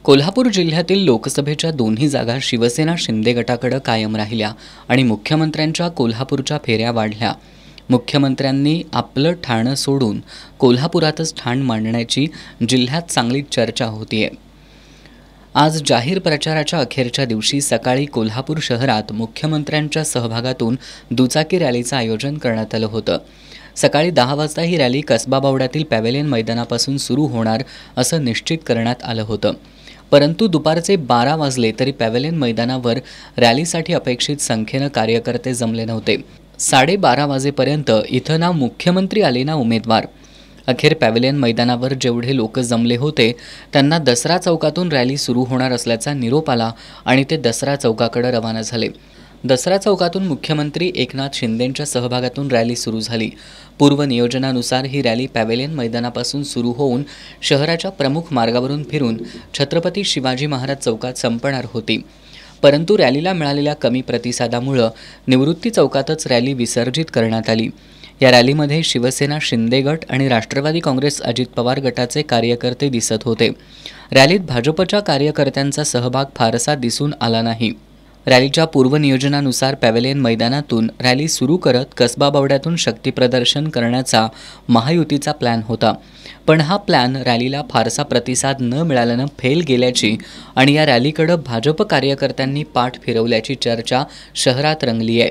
कोल्हापूर जिल्ह्यातील लोकसभेच्या दोन्ही जागा शिवसेना शिंदे गटाकडे कायम राहिल्या आणि मुख्यमंत्र्यांच्या कोल्हापूरच्या फेऱ्या वाढल्या। मुख्यमंत्र्यांनी आपलं ठाणं सोडून कोल्हापुरातच ठाण मांडण्याची जिल्ह्यात चांगली चर्चा होतीये। आज जाहीर प्रचाराच्या अखेरच्या दिवशी सकाळी कोल्हापूर शहरात मुख्यमंत्र्यांच्या सहभागातून दुचाकी रॅलीचं आयोजन करण्यात आलं होतं। सकाळी 10 वाजता ही रॅली कसबा बावड्यातील पॅव्हेलियन मैदानापासून सुरू होणार असं निश्चित करण्यात आलं होतं। परंतु दुपारचे 12 वाजले तरी पॅव्हेलियन मैदानावर रॅलीसाठी अपेक्षित संख्येनं कार्यकर्ते जमले नव्हते। 12:30 वाजेपर्यंत इथं ना मुख्यमंत्री आले ना उमेदवार। अखेर पॅव्हेलियन मैदानावर जेवढे लोक जमले होते त्यांना दसरा चौकातून रॅली सुरू होणार असल्याचा निरोप आला आणि ते दसरा चौकाकडे रवाना झाले। दसरा चौकातून मुख्यमंत्री एकनाथ शिंदेंच्या सहभागातून रॅली सुरू झाली। पूर्व नियोजनानुसार ही रॅली पॅव्हेलियन मैदानापासून सुरू होऊन शहराच्या प्रमुख मार्गावरून फिरून छत्रपती शिवाजी महाराज चौकात संपणार होती। परंतु रॅलीला मिळालेल्या कमी प्रतिसादामुळे निवृत्ती चौकातच रॅली विसर्जित करण्यात आली। या रॅलीमध्ये शिवसेना शिंदे गट आणि राष्ट्रवादी काँग्रेस अजित पवार गटाचे कार्यकर्ते दिसत होते। रॅलीत भाजपच्या कार्यकर्त्यांचा सहभाग फारसा दिसून आला नाही। रॅलीच्या पूर्वनियोजनानुसार पॅव्हेलियन मैदानातून रॅली सुरू करत कसबा बावड्यातून शक्तीप्रदर्शन करण्याचा महायुतीचा प्लॅन होता। पण हा प्लॅन रॅलीला फारसा प्रतिसाद न मिळाल्यानं फेल गेल्याची आणि या रॅलीकडे भाजप कार्यकर्त्यांनी पाठ फिरवल्याची चर्चा शहरात रंगली आहे।